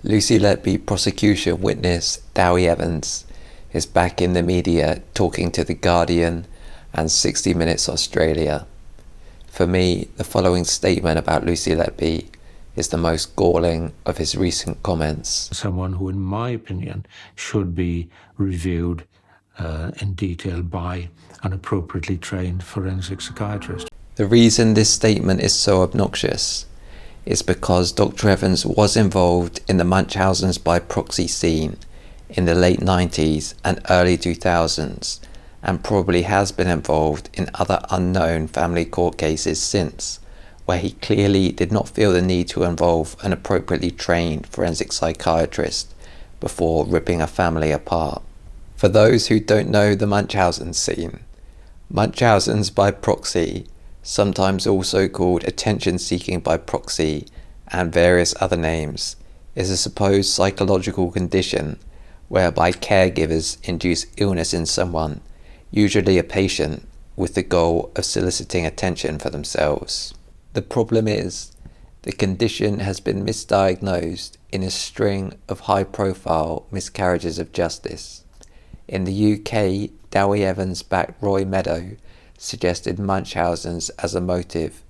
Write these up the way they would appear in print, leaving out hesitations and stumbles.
Lucy Letby prosecution witness Dewi Evans is back in the media talking to The Guardian and 60 Minutes Australia. For me, the following statement about Lucy Letby is the most galling of his recent comments. Someone who, in my opinion, should be reviewed in detail by an appropriately trained forensic psychiatrist. The reason this statement is so obnoxious is because Dr. Evans was involved in the Munchausen's by proxy scene in the late 90s and early 2000s, and probably has been involved in other unknown family court cases since, where he clearly did not feel the need to involve an appropriately trained forensic psychiatrist before ripping a family apart. For those who don't know the Munchausen scene, Munchausen's by proxy, sometimes also called attention-seeking by proxy and various other names, is a supposed psychological condition whereby caregivers induce illness in someone, usually a patient, with the goal of soliciting attention for themselves. The problem is, the condition has been misdiagnosed in a string of high-profile miscarriages of justice. In the UK, Dewi Evans-backed Roy Meadow suggested Munchausen's as a motive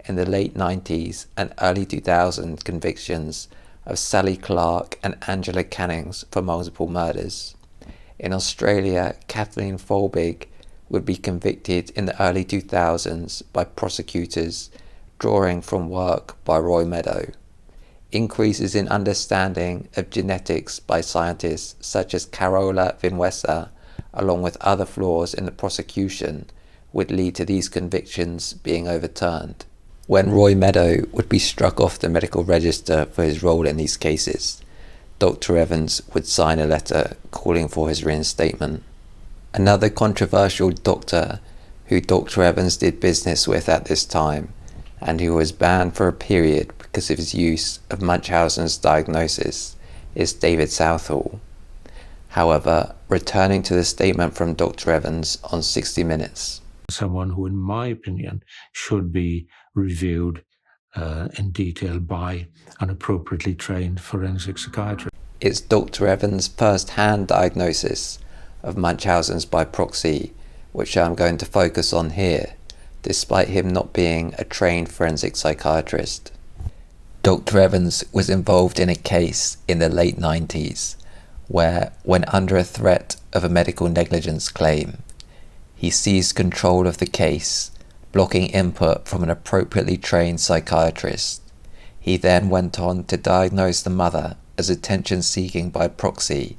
in the late 90s and early 2000s convictions of Sally Clark and Angela Cannings for multiple murders. In Australia, Kathleen Folbig would be convicted in the early 2000s by prosecutors drawing from work by Roy Meadow. Increases in understanding of genetics by scientists such as Carola Vinuesa, along with other flaws in the prosecution, would lead to these convictions being overturned. When Roy Meadow would be struck off the medical register for his role in these cases, Dr. Evans would sign a letter calling for his reinstatement. Another controversial doctor who Dr. Evans did business with at this time, and who was banned for a period because of his use of Munchausen's diagnosis, is David Southall. However, returning to the statement from Dr. Evans on 60 Minutes. Someone who, in my opinion, should be reviewed in detail by an appropriately trained forensic psychiatrist. It's Dr. Evans' first-hand diagnosis of Munchausen's by proxy, which I'm going to focus on here, despite him not being a trained forensic psychiatrist. Dr. Evans was involved in a case in the late 90s where, when under a threat of a medical negligence claim, he seized control of the case, blocking input from an appropriately trained psychiatrist. He then went on to diagnose the mother as attention-seeking by proxy,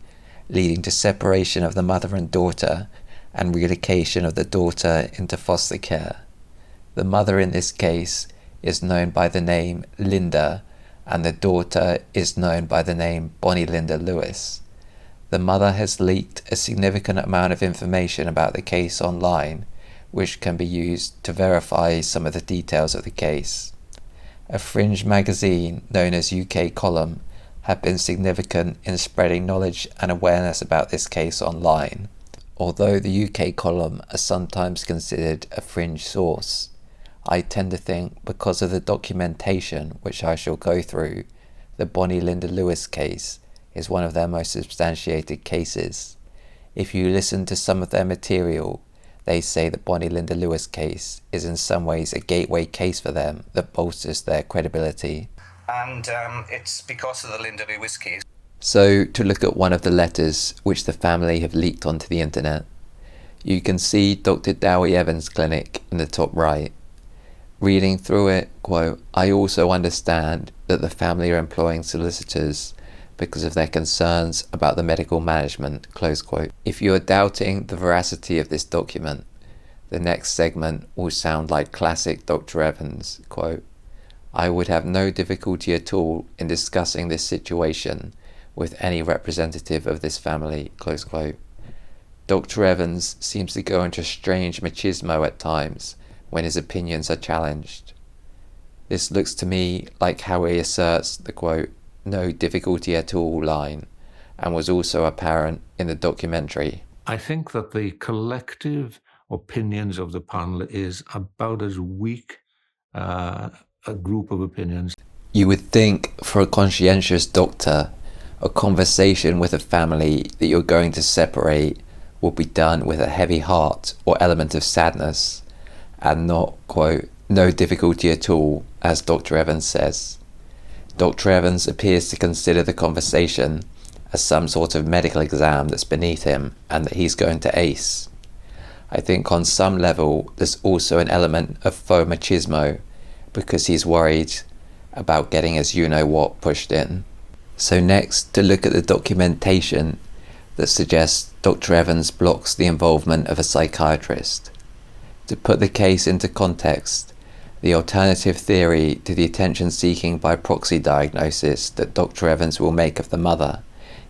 leading to separation of the mother and daughter and relocation of the daughter into foster care. The mother in this case is known by the name Linda, and the daughter is known by the name Bonnie Linda Lewis. The mother has leaked a significant amount of information about the case online, which can be used to verify some of the details of the case. A fringe magazine known as UK Column have been significant in spreading knowledge and awareness about this case online. Although the UK Column are sometimes considered a fringe source, I tend to think, because of the documentation which I shall go through, the Bonnie Linda Lewis case is one of their most substantiated cases. If you listen to some of their material, they say the Bonnie Linda Lewis case is in some ways a gateway case for them that bolsters their credibility. And it's because of the Linda Lewis case. So, to look at one of the letters which the family have leaked onto the internet, you can see Dr. Dewi Evans' clinic in the top right. Reading through it, quote, "I also understand that the family are employing solicitors because of their concerns about the medical management," close quote. If you are doubting the veracity of this document, the next segment will sound like classic Dr. Evans, quote, "I would have no difficulty at all in discussing this situation with any representative of this family," close quote. Dr. Evans seems to go into strange machismo at times when his opinions are challenged. This looks to me like how he asserts the quote, "no difficulty at all" line, and was also apparent in the documentary. I think that the collective opinions of the panel is about as weak a group of opinions. You would think for a conscientious doctor A conversation with a family that you're going to separate will be done with a heavy heart or element of sadness, and not, quote, no difficulty at all, as Dr. Evans says. Dr. Evans appears to consider the conversation as some sort of medical exam that's beneath him and that he's going to ace. I think on some level there's also an element of faux machismo, because he's worried about getting his you-know-what pushed in. So next, to look at the documentation that suggests Dr. Evans blocks the involvement of a psychiatrist. To put the case into context, the alternative theory to the attention-seeking by proxy diagnosis that Dr. Evans will make of the mother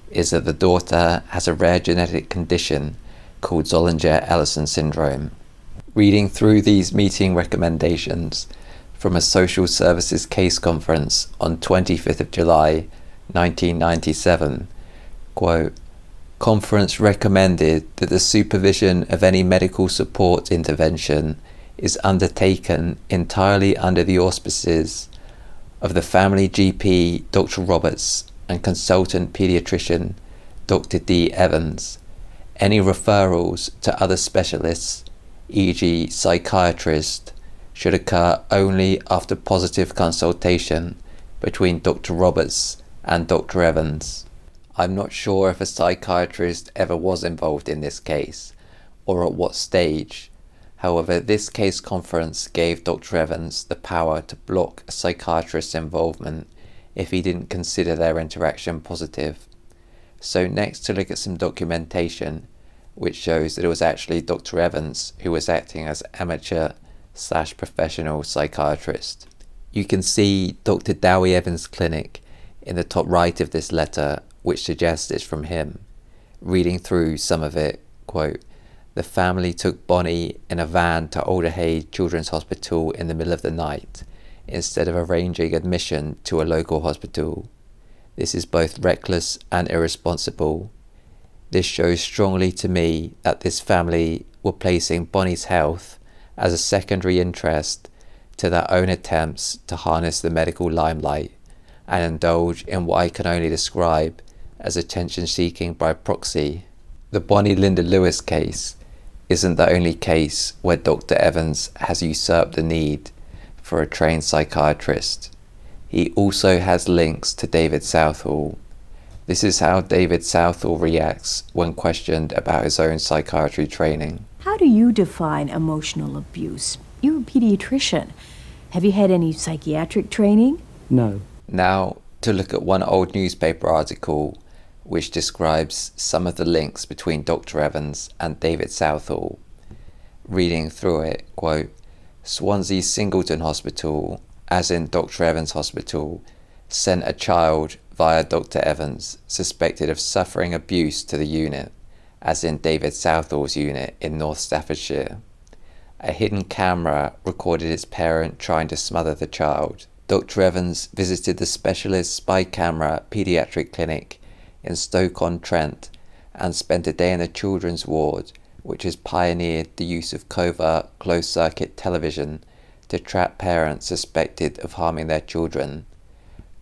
is that the daughter has a rare genetic condition called Zollinger-Ellison syndrome. Reading through these meeting recommendations from a social services case conference on 25th of July 1997, quote, conference recommended that the supervision of any medical support intervention is undertaken entirely under the auspices of the family GP, Dr. Roberts, and consultant pediatrician, Dr. D. Evans. Any referrals to other specialists, e.g. psychiatrist, should occur only after positive consultation between Dr. Roberts and Dr. Evans. I'm not sure if a psychiatrist ever was involved in this case, or at what stage. However, this case conference gave Dr. Evans the power to block a psychiatrist's involvement if he didn't consider their interaction positive. So next, to look at some documentation which shows that it was actually Dr. Evans who was acting as amateur/professional psychiatrist. You can see Dr. Dewi Evans' clinic in the top right of this letter, which suggests it's from him. Reading through some of it, quote, the family took Bonnie in a van to Alderhay Children's Hospital in the middle of the night, instead of arranging admission to a local hospital. This is both reckless and irresponsible. This shows strongly to me that this family were placing Bonnie's health as a secondary interest to their own attempts to harness the medical limelight and indulge in what I can only describe as attention-seeking by proxy. The Bonnie Linda Lewis case isn't the only case where Dr. Evans has usurped the need for a trained psychiatrist. He also has links to David Southall. This is how David Southall reacts when questioned about his own psychiatry training. How do you define emotional abuse? You're a pediatrician. Have you had any psychiatric training? No. Now, to look at one old newspaper article which describes some of the links between Dr. Evans and David Southall. Reading through it, quote, Swansea Singleton Hospital, as in Dr. Evans Hospital, sent a child via Dr. Evans suspected of suffering abuse to the unit, as in David Southall's unit in North Staffordshire. A hidden camera recorded its parent trying to smother the child. Dr. Evans visited the specialist spy camera paediatric clinic in Stoke-on-Trent and spent a day in the children's ward, which has pioneered the use of covert closed-circuit television to trap parents suspected of harming their children.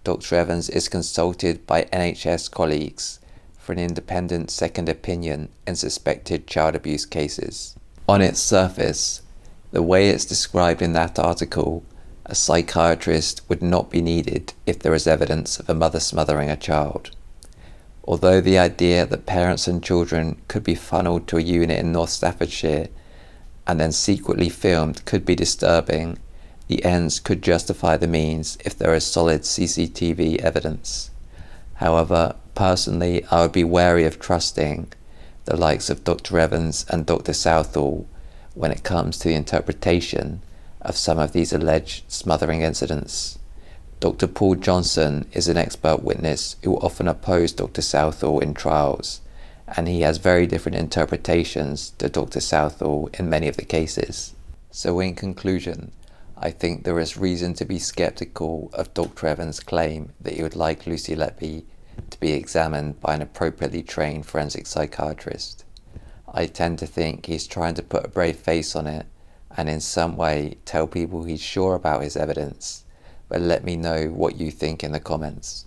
Dr. Evans is consulted by NHS colleagues for an independent second opinion in suspected child abuse cases. On its surface, the way it's described in that article, a psychiatrist would not be needed if there is evidence of a mother smothering a child. Although the idea that parents and children could be funneled to a unit in North Staffordshire and then secretly filmed could be disturbing, the ends could justify the means if there is solid CCTV evidence. However, personally, I would be wary of trusting the likes of Dr. Evans and Dr. Southall when it comes to the interpretation of some of these alleged smothering incidents. Dr. Paul Johnson is an expert witness who often opposed Dr. Southall in trials, and he has very different interpretations to Dr. Southall in many of the cases. So in conclusion, I think there is reason to be skeptical of Dr. Evans' claim that he would like Lucy Letby to be examined by an appropriately trained forensic psychiatrist. I tend to think he's trying to put a brave face on it and in some way tell people he's sure about his evidence, but let me know what you think in the comments.